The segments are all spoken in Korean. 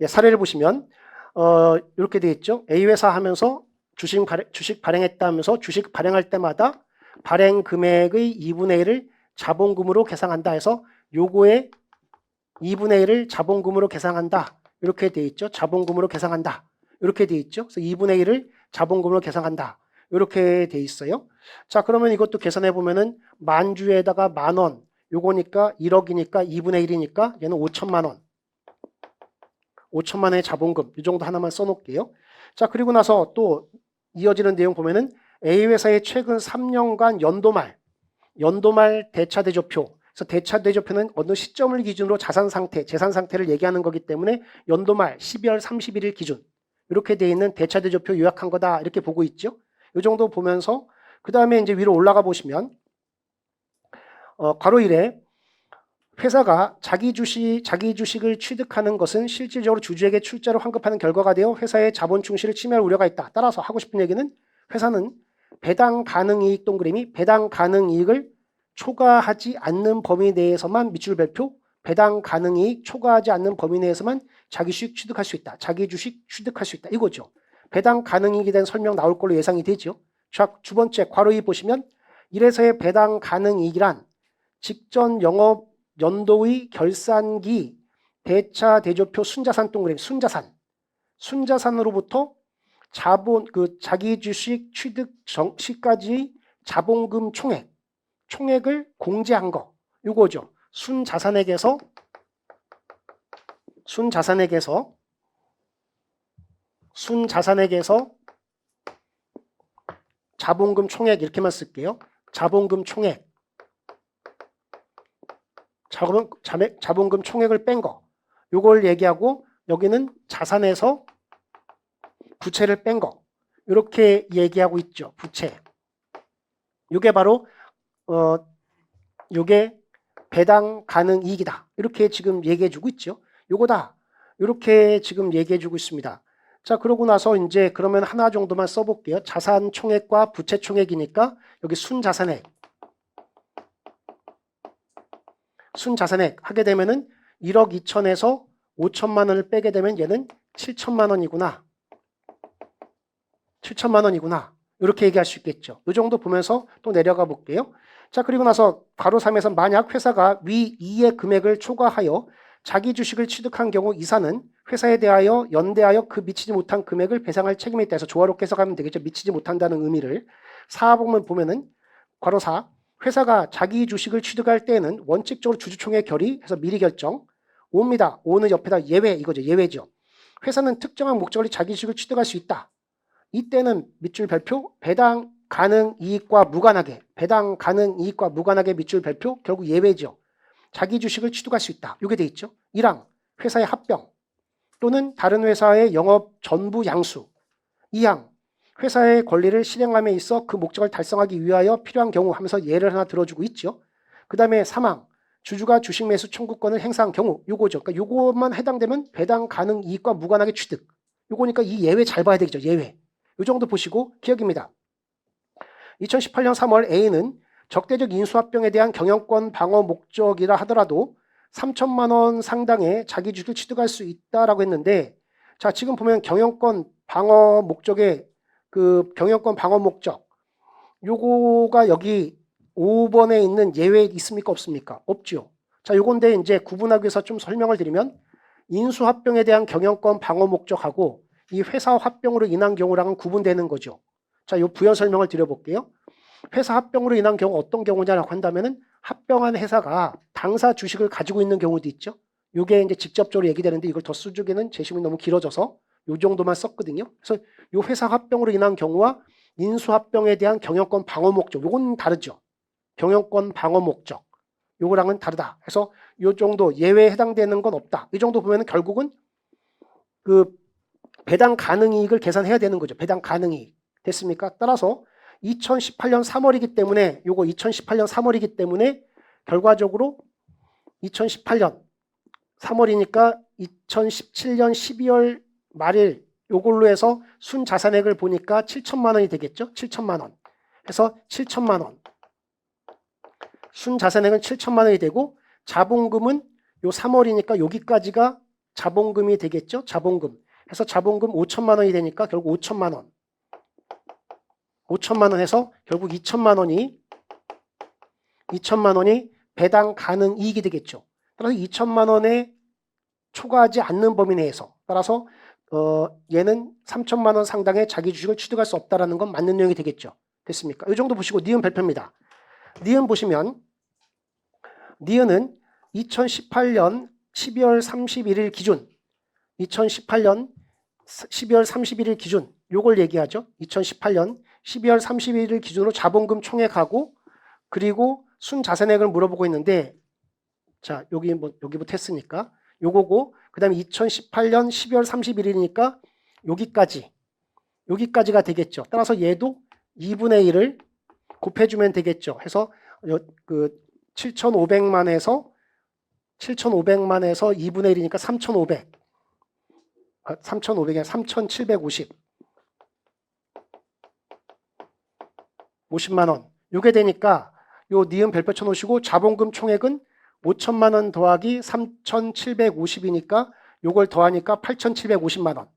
예, 사례를 보시면 이렇게 되어 있죠. A회사 하면서 주식 발행했다 하면서 주식 발행할 때마다 발행 금액의 2분의 1을 자본금으로 계상한다 해서 요거의 2분의 1을 자본금으로 계상한다. 이렇게 되어 있죠. 자본금으로 계상한다. 이렇게 되어 있죠. 그래서 2분의 1을 자본금으로 계상한다. 이렇게 되어 있어요. 자, 그러면 이것도 계산해 보면은 만주에다가 만원, 요거니까 1억이니까 2분의 1이니까 얘는 5천만 원. 5천만 원의 자본금, 이 정도 하나만 써놓을게요. 자, 그리고 나서 또 이어지는 내용 보면은 A회사의 최근 3년간 연도말 대차대조표. 그래서 대차대조표는 어느 시점을 기준으로 자산 상태, 재산 상태를 얘기하는 거기 때문에 연도말 12월 31일 기준. 이렇게 돼 있는 대차대조표 요약한 거다. 이렇게 보고 있죠. 이 정도 보면서 그 다음에 이제 위로 올라가 보시면 괄호 1에 회사가 자기 주식을 취득하는 것은 실질적으로 주주에게 출자를 환급하는 결과가 되어 회사의 자본 충실을 침해할 우려가 있다. 따라서 하고 싶은 얘기는 회사는 배당 가능 이익 동그라미 배당 가능 이익을 초과하지 않는 범위 내에서만 밑줄 별표 배당 가능 이익 초과하지 않는 범위 내에서만 자기 주식 취득할 수 있다. 자기 주식 취득할 수 있다. 이거죠. 배당 가능 이익에 대한 설명 나올 걸로 예상이 되죠. 자, 두 번째 괄호 2 보시면 이래서의 배당 가능 이익이란 직전 영업 연도의 결산기 대차 대조표 순자산 동그라미 순자산으로부터 자본 자기 주식 취득 시까지 자본금 총액을 공제한 거 이거죠. 순자산액에서 자본금 총액 이렇게만 쓸게요. 자본금 총액을 뺀 거. 요걸 얘기하고 여기는 자산에서 부채를 뺀 거. 이렇게 얘기하고 있죠. 부채. 요게 바로 요게 배당 가능 이익이다. 이렇게 지금 얘기해 주고 있죠. 요거다. 이렇게 지금 얘기해 주고 있습니다. 자, 그러고 나서 이제 그러면 하나 정도만 써 볼게요. 자산 총액과 부채 총액이니까 여기 순자산액 하게 되면은 1억 2천에서 5천만 원을 빼게 되면 얘는 7천만 원이구나. 7천만 원이구나. 이렇게 얘기할 수 있겠죠. 이 정도 보면서 또 내려가 볼게요. 자, 그리고 나서 괄호 3에서 만약 회사가 위 2의 금액을 초과하여 자기 주식을 취득한 경우 이사는 회사에 대하여 연대하여 그 미치지 못한 금액을 배상할 책임에 있다 해서 조화롭게 해석하면 되겠죠. 미치지 못한다는 의미를. 4번을 보면은 괄호 4 회사가 자기 주식을 취득할 때에는 원칙적으로 주주총회 결의해서 미리 결정 5입니다. 5는 옆에다 예외 이거죠. 예외죠. 회사는 특정한 목적으로 자기 주식을 취득할 수 있다. 이때는 밑줄 별표 배당 가능 이익과 무관하게 밑줄 별표 결국 예외죠. 자기 주식을 취득할 수 있다. 이게 돼 있죠. 1항 회사의 합병 또는 다른 회사의 영업 전부 양수. 2항 회사의 권리를 실행함에 있어 그 목적을 달성하기 위하여 필요한 경우 하면서 예를 하나 들어주고 있죠. 그 다음에 3항 주주가 주식 매수 청구권을 행사한 경우 요거죠. 그러니까 요것만 해당되면 배당 가능 이익과 무관하게 취득. 요거니까 이 예외 잘 봐야 되겠죠. 예외. 요 정도 보시고 기억입니다. 2018년 3월 A는 적대적 인수합병에 대한 경영권 방어 목적이라 하더라도 3천만 원 상당의 자기 주식을 취득할 수 있다라고 했는데 자, 지금 보면 경영권 방어 목적 요거가 여기 5번에 있는 예외 있습니까? 없습니까? 없죠. 자, 요건데 이제 구분하기 위해서 좀 설명을 드리면 인수합병에 대한 경영권 방어 목적하고 이 회사 합병으로 인한 경우랑은 구분되는 거죠. 자, 요 부연 설명을 드려볼게요. 회사 합병으로 인한 경우 어떤 경우냐라고 한다면은 합병한 회사가 당사 주식을 가지고 있는 경우도 있죠. 요게 이제 직접적으로 얘기되는데 이걸 더 쓰기에는 제시문이 너무 길어져서 요 정도만 썼거든요. 그래서 요 회사 합병으로 인한 경우와 인수합병에 대한 경영권 방어 목적 요건 다르죠. 경영권 방어 목적 요거랑은 다르다. 그래서 요 정도 예외에 해당되는 건 없다. 이 정도 보면은 결국은 그 배당 가능 이익을 계산해야 되는 거죠. 배당 가능 이익. 됐습니까? 따라서 2018년 3월이기 때문에 요거 2018년 3월이기 때문에 결과적으로 2018년 3월이니까 2017년 12월 말일 요걸로 해서 순자산액을 보니까 7천만 원이 되겠죠. 7천만 원. 해서 7천만 원. 순자산액은 7천만 원이 되고 자본금은 요 3월이니까 여기까지가 자본금이 되겠죠. 자본금. 해서 자본금 5천만 원이 되니까 결국 5천만 원. 5천만 원 해서 결국 2천만 원이 배당 가능 이익이 되겠죠. 따라서 2천만 원에 초과하지 않는 범위 내에서 따라서 얘는 3천만 원 상당의 자기 주식을 취득할 수 없다라는 건 맞는 내용이 되겠죠. 됐습니까? 이 정도 보시고 니은 별표입니다. 니은 보시면 니은은 2018년 12월 31일 기준 2018년 12월 31일 기준 요걸 얘기하죠. 2018년 12월 31일 기준으로 자본금 총액하고 그리고 순자산액을 물어보고 있는데 자 여기부터 했으니까 요거고 그 다음에 2018년 12월 31일이니까 여기까지가 되겠죠. 따라서 얘도 2분의 1을 곱해주면 되겠죠. 해서 그 7,500만에서 2분의 1이니까 3,500이 3,750 50만 원. 요게 되니까 요 니은 별표 쳐놓으시고 자본금 총액은 5천만 원 더하기 3,750이니까 요걸 더하니까 8,750만 원.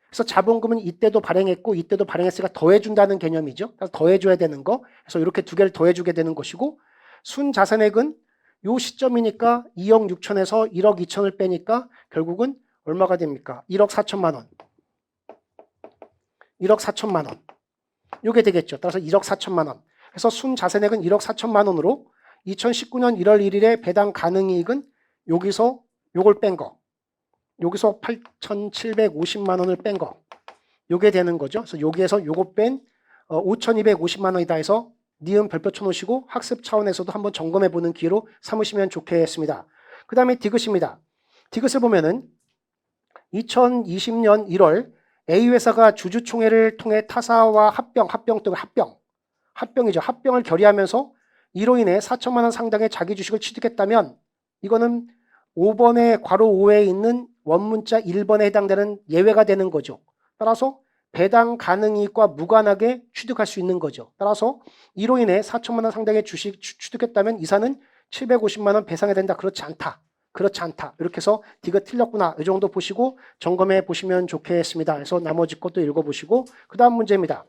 그래서 자본금은 이때도 발행했고 이때도 발행했으니까 더해준다는 개념이죠. 그래서 더해줘야 되는 거. 그래서 이렇게 두 개를 더해주게 되는 것이고 순자산액은 요 시점이니까 2억 6천에서 1억 2천을 빼니까 결국은 얼마가 됩니까? 1억 4천만 원. 1억 4천만 원. 요게 되겠죠. 따라서 1억 4천만 원. 그래서 순자산액은 1억 4천만 원으로 2019년 1월 1일에 배당 가능이익은 여기서 요걸 뺀 거. 여기서 8,750만 원을 뺀 거. 요게 되는 거죠. 그래서 여기에서 요거 뺀 5,250만 원이다 해서 니은 별표 쳐놓으시고 학습 차원에서도 한번 점검해 보는 기회로 삼으시면 좋겠습니다. 그 다음에 디귿입니다. 디귿을 보면은 2020년 1월 A회사가 주주총회를 통해 타사와 합병을 결의하면서 이로 인해 4천만 원 상당의 자기 주식을 취득했다면 이거는 5번의 괄호 5에 있는 원문자 1번에 해당되는 예외가 되는 거죠. 따라서 배당 가능이익과 무관하게 취득할 수 있는 거죠. 따라서 이로 인해 4천만 원 상당의 주식 취득했다면 이사는 750만 원 배상해야 된다. 그렇지 않다. 이렇게 해서 디귿 틀렸구나. 이 정도 보시고 점검해 보시면 좋겠습니다. 그래서 나머지 것도 읽어보시고 그 다음 문제입니다.